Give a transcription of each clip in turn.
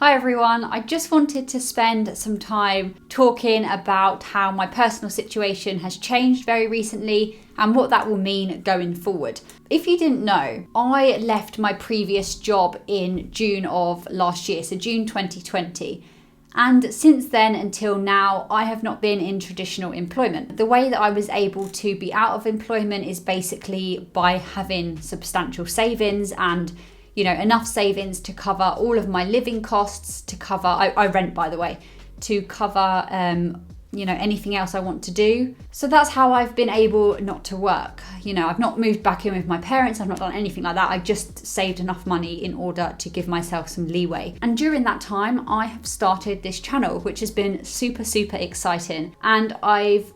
Hi everyone, I just wanted to spend some time talking about how my personal situation has changed very recently and what that will mean going forward. If you didn't know, I left my previous job in June of last year, so June 2020. And since then until now, I have not been in traditional employment. The way that I was able to be out of employment is basically by having substantial savings and enough savings to cover all of my living costs, to cover, I rent by the way, to cover, anything else I want to do. So that's how I've been able not to work. I've not moved back in with my parents, I've not done anything like that. I just saved enough money in order to give myself some leeway. And during that time, I have started this channel, which has been super, super exciting. And I've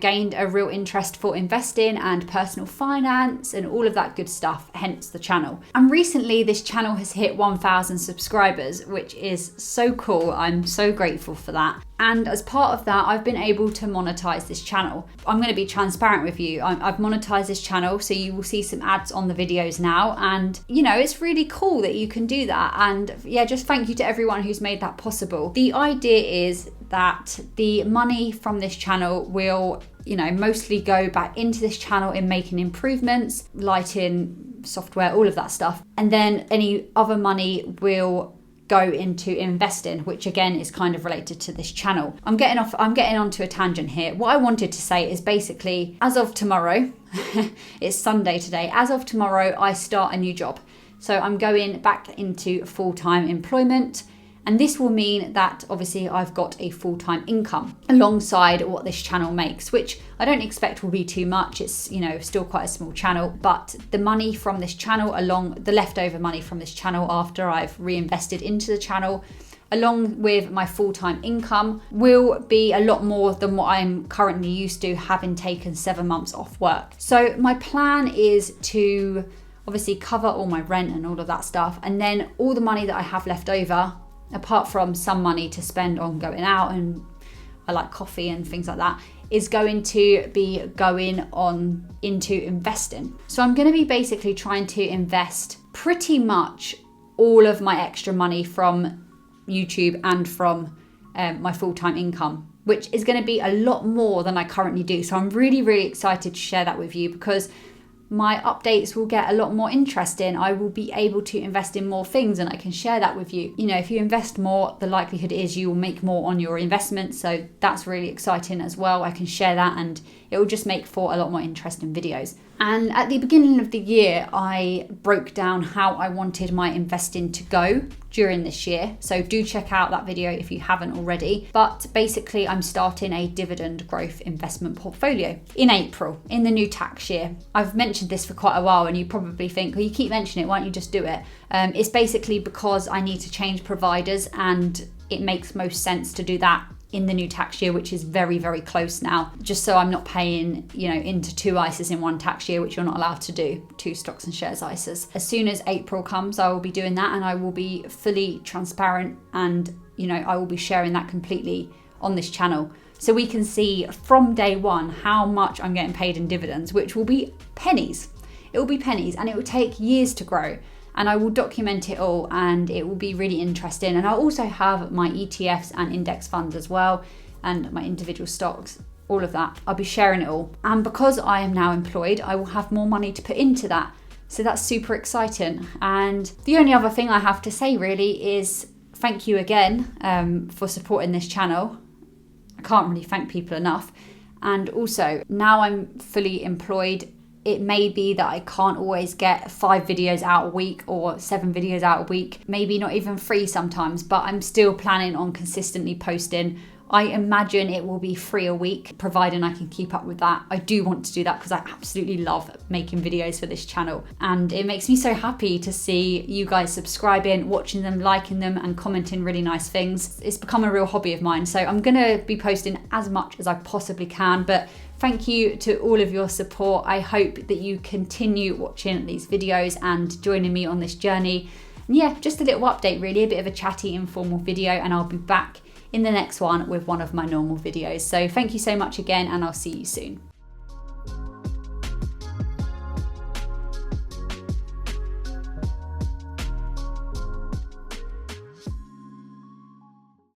gained a real interest for investing and personal finance and all of that good stuff, hence the channel. And recently this channel has hit 1,000 subscribers, which is so cool. I'm so grateful for that. And as part of that, I've been able to monetize this channel. I'm going to be transparent with you. I've monetized this channel, so you will see some ads on the videos now. And, it's really cool that you can do that. And yeah, just thank you to everyone who's made that possible. The idea is that the money from this channel will, mostly go back into this channel in making improvements, lighting, software, all of that stuff. And then any other money will go into investing, which again is kind of related to this channel. I'm getting onto a tangent here. What I wanted to say is basically, as of tomorrow, it's Sunday today, as of tomorrow, I start a new job. So I'm going back into full-time employment. And this will mean that obviously I've got a full-time income alongside what this channel makes, which I don't expect will be too much. It's, still quite a small channel, but the money from this channel, the leftover money from this channel after I've reinvested into the channel, along with my full-time income, will be a lot more than what I'm currently used to, having taken 7 months off work. So my plan is to obviously cover all my rent and all of that stuff. And then all the money that I have left over, apart from some money to spend on going out, and I like coffee and things like that, is going to be going on into investing. So I'm going to be basically trying to invest pretty much all of my extra money from YouTube and from my full-time income, which is going to be a lot more than I currently do. So I'm really, really excited to share that with you, because my updates will get a lot more interesting. I will be able to invest in more things and I can share that with you. If you invest more, the likelihood is you will make more on your investment. So that's really exciting as well. I can share that and it will just make for a lot more interesting videos. And at the beginning of the year, I broke down how I wanted my investing to go during this year. So do check out that video if you haven't already. But basically, I'm starting a dividend growth investment portfolio in April, in the new tax year. I've mentioned this for quite a while and you probably think, well, you keep mentioning it, why don't you just do it? It's basically because I need to change providers and it makes most sense to do that in the new tax year, which is very, very close now, just so I'm not paying, into 2 ISAs in one tax year, which you're not allowed to do, 2 stocks and shares ISAs. As soon as April comes, I will be doing that and I will be fully transparent and, I will be sharing that completely on this channel. So we can see from day one how much I'm getting paid in dividends, which will be pennies. It will be pennies and it will take years to grow. And I will document it all and it will be really interesting. And I'll also have my ETFs and index funds as well, and my individual stocks, all of that. I'll be sharing it all. And because I am now employed, I will have more money to put into that. So that's super exciting. And the only other thing I have to say really is thank you again for supporting this channel. I can't really thank people enough. And also now I'm fully employed. It may be that I can't always get 5 videos out a week or 7 videos out a week, maybe not even 3 sometimes, but I'm still planning on consistently posting. I imagine it will be 3 a week, providing I can keep up with that. I do want to do that because I absolutely love making videos for this channel. And it makes me so happy to see you guys subscribing, watching them, liking them, and commenting really nice things. It's become a real hobby of mine. So I'm gonna be posting as much as I possibly can, but thank you to all of your support. I hope that you continue watching these videos and joining me on this journey. And yeah, just a little update really, a bit of a chatty, informal video, and I'll be back in the next one with one of my normal videos. So thank you so much again, and I'll see you soon.